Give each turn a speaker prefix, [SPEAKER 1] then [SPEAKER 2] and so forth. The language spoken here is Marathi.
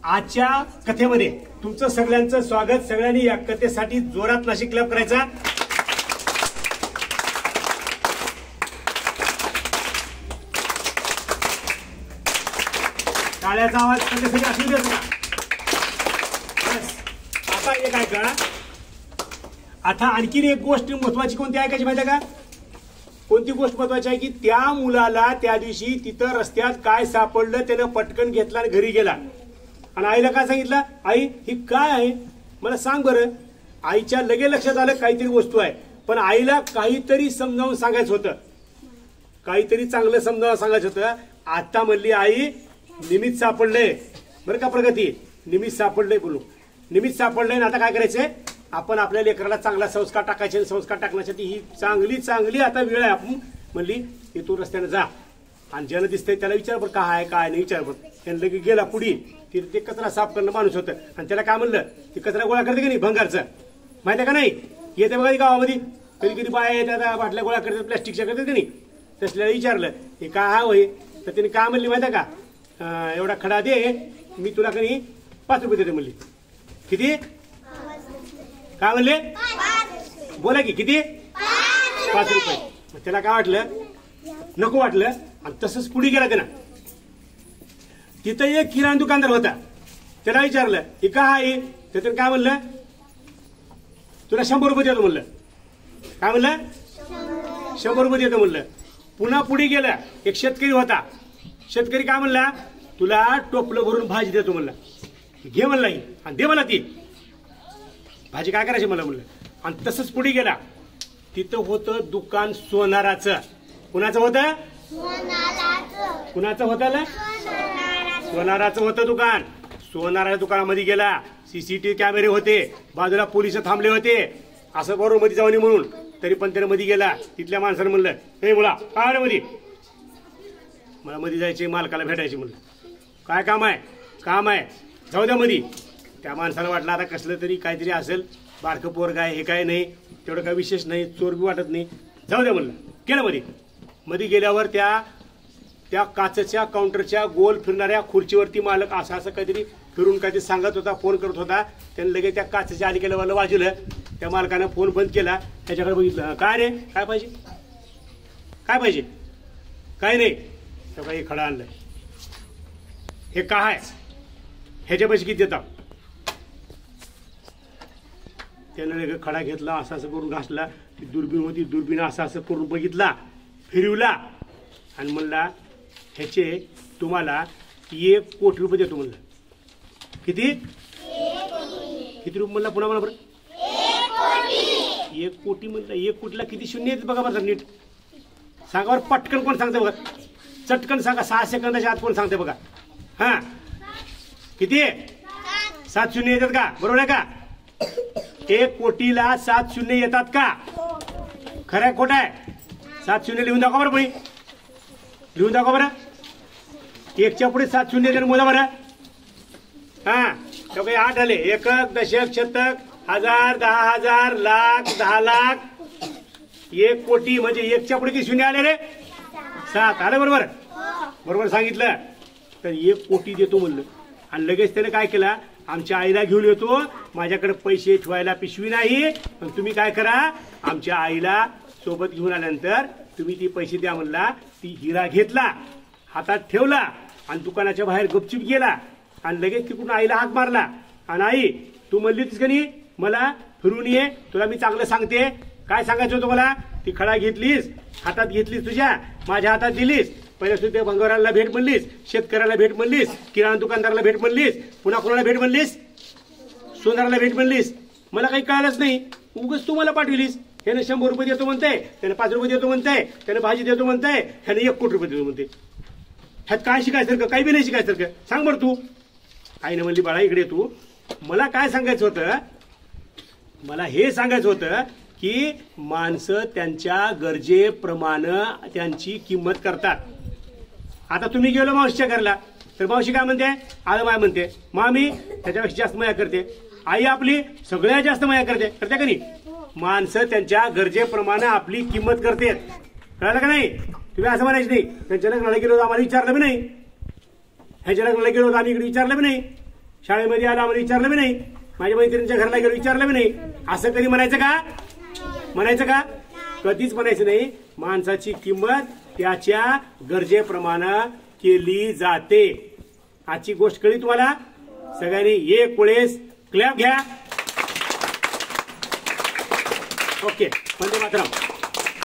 [SPEAKER 1] आजच्या कथेमध्ये तुमचं सगळ्यांचं स्वागत। सगळ्यांनी या कथेसाठी जोरात नाशिक क्लॅप करायचा। टाळ्याचा आवाज कथेसाठी असू देत ना। बस आता एक ऐका। आता आणखीन एक गोष्ट महत्वाची कोणती ऐकायची माहिती आहे का? कोणती गोष्ट महत्वाची आहे की त्या मुलाला त्या दिवशी तिथं रस्त्यात काय सापडलं त्यानं पटकन घेतला आणि घरी गेला आणि आईला काय सांगितलं, आई ही काय आहे मला सांग बरं। आईच्या लगे लक्षात आलं काहीतरी वस्तू आहे, पण आईला काहीतरी समजावून सांगायचं होतं, काहीतरी चांगलं समजावून सांगायचं होतं। आता म्हणली आई निमित्त सापडलंय बरं का प्रगती, निमित्त सापडलंय बोलू, निमित्त सापडलंय ना। आता काय करायचंय, आपण आपल्या लेकराला चांगला संस्कार टाकायचे। संस्कार टाकण्यासाठी ही चांगली चांगली आता वेळ आहे। आपण म्हणली की तू रस्त्याने जा आणि ज्याला दिसतंय त्याला विचार बरं काय आहे काय नाही विचार बरं। त्याने लगे गेला पुढे, ते कचरा साफ करणं माणूस होतं आणि त्याला काय म्हणलं, ते कचरा गोळा करते की नाही भंगारचं माहिती आहे का नाही, येते बघा गावामध्ये कधी कधी बाया येतात बाटल्या गोळा करतात प्लास्टिकच्या करतात की नाही, तसल्याला विचारलं हे काय होय, तर त्याने काय म्हणली माहिती आहे का, एवढा खडा दे मी तुला कधी 5 रुपये देते म्हणली। किती काय म्हणले बोला की किती 5 रुपये। त्याला काय वाटलं नको वाटलं आणि तसंच पुढे गेला त्यानं। तिथं एक किराणा दुकानदार होता, त्याला विचारलं हे काय आहे, त्याचं काय म्हणलं तुला 100 रुपये देतो म्हणलं। काय म्हणलं 100 रुपये देतो म्हणलं। पुन्हा पुढे गेला एक शेतकरी होता, शेतकरी काय म्हणला तुला टोपलं भरून भाजी देतो म्हणला, घे म्हणला आणि दे मला ती भाजी काय करायची मला म्हणलं। आणि तसंच पुढे गेला, तिथं होतं दुकान सोनाराचं। कुणाचं होतं, कुणाचं होतं, सोनाराचं होतं दुकान। सोनाराच्या दुकानामध्ये गेला, सीसीटीव्ही कॅमेरे होते, बाजूला पोलिस थांबले होते, असं बरोबर मध्ये जाऊन म्हणून तरी पण त्याने मध्ये गेला। तिथल्या माणसानं म्हणलं हे मुला काय मध्ये, मला मध्ये जायचे मालकाला भेटायचे म्हणलं। काय काम आहे, काम आहे जाऊ द्या मध्ये। त्या माणसाला वाटलं आता कसलं तरी काहीतरी असेल, बारकं पोरग आहे हे काय नाही, तेवढं काय विशेष नाही, चोर बी वाटत नाही, जाऊ द्या म्हणलं। गेलं मध्ये, मध्ये गेल्यावर त्या काचेच्या काउंटरच्या गोल फिरणाऱ्या खुर्चीवरती मालक असं असं काहीतरी फिरून काहीतरी सांगत होता, फोन करत होता। त्याने लगेच त्या काचेच्या अलीकडे वाला वाजवलं, त्या मालकानं फोन बंद केला, त्याच्याकडे बघितलं काय रे काय पाहिजे, काय पाहिजे, काय नाही, तर काही खडा आणलंय, हे काय ह्याच्या पैसे किती देता। त्यानं खडा घेतला, असं असं करून घासला, ती दुर्बीण होती दुर्बीण असं असं करून बघितला, फिरवला आणि म्हणला ह्याचे तुम्हाला 1 कोटी रुपये देतो म्हणलं। किती किती रुपये म्हणला पुन्हा मला बरं, 1 कोटी म्हणलं। 1 कोटीला किती शून्य येते बघा बरं नीट सांगा बरं, पटकन कोण सांगते बघा, चटकन सांगा, 6 सेकंदाच्या आत कोण सांगते बघा। हा किती 7 शून्य येतात का, बरोबर आहे का? 1 कोटीला 7 शून्य येतात का, खरं आहे खोटं आहे? 7 शून्य लिहून दाखवा बरं, कोणी लिहून दाखवा बरं। 1च्या पुढे 7 शून्य येतात मोजा बरं। हा तो काही 8 आले, एकक दशक शतक हजार 10,000 लाख 10 लाख 1 कोटी म्हणजे 1च्या पुढे किती शून्य आले रे, 7 आले बरोबर, बरोबर सांगितलं। तर 1 कोटी देतो म्हणलं आणि लगेच त्याने काय केला, आमच्या आईला घेऊन येतो, माझ्याकडे पैसे ठेवायला पिशवी नाही, पण तुम्ही काय करा आमच्या आईला सोबत घेऊन आल्यानंतर तुम्ही ती पैसे द्या म्हणला। ती हिरा घेतला, हातात ठेवला आणि दुकानाच्या बाहेर गपचूप गेला आणि लगेच तिकडून आईला हाक मारला आणि आई तू म्हणली होतीस का नाही मला फिरून ये, तुला मी चांगलं सांगते, काय सांगायचं होतं मला, ती खडा घेतलीस हातात घेतलीस, तुझ्या माझ्या हातात दिलीस, पहिल्या सुद्धा भंगाराला भेट म्हणलीस, शेतकऱ्याला भेट म्हणलीस, किराणा दुकानदाराला भेट म्हणलीस, पुन्हा कोणाला भेट म्हणलीस, सोनाराला भेट म्हणलीस, मला काही कळलंच नाही, उगाच तू मला पाठविलीस। ह्याने 100 रुपये देतो म्हणताय, त्याने 5 रुपये देतो म्हणताय, त्याने भाजी देतो म्हणताय, ह्याने 1 कोटी रुपये देतो म्हणते, ह्यात काय शिकायसारखं, काही बी नाही शिकायसारखं, सांग बरं तू। आईने म्हणली बाळा इकडे तू, मला काय सांगायचं होतं, मला हे सांगायचं होतं की माणसं त्यांच्या गरजेप्रमाणे त्यांची किंमत करतात। आता तुम्ही गेलो मावशीच्या घरला, तर मावशी काय म्हणते, आलं माय म्हणते, मामी त्याच्यापेक्षा जास्त माया करते, आई आपली सगळ्यात जास्त माया करते का नाही? माणसं त्यांच्या गरजेप्रमाणे आपली किंमत करते, कळलं का नाही? तुम्ही असं म्हणायचं नाही त्यांच्या लग्नाला गेलो आम्हाला विचारलं बी नाही, ह्याच्या लग्नाला गेलो आम्ही इकडे विचारलं बी नाही, शाळेमध्ये आला आम्हाला विचारलं बी नाही, माझ्या मैत्रिणीच्या घराला गेलो विचारलं बी नाही, असं कधी म्हणायचं का? म्हणायचं का? कधीच म्हणायचं नाही. माणसाची किंमत त्याच्या गरजेप्रमाणे केली जाते. आजची गोष्ट कळली तुम्हाला? सगळ्यांनी एक वेळेस क्लॅप घ्या. ओके, वंदे मातरम.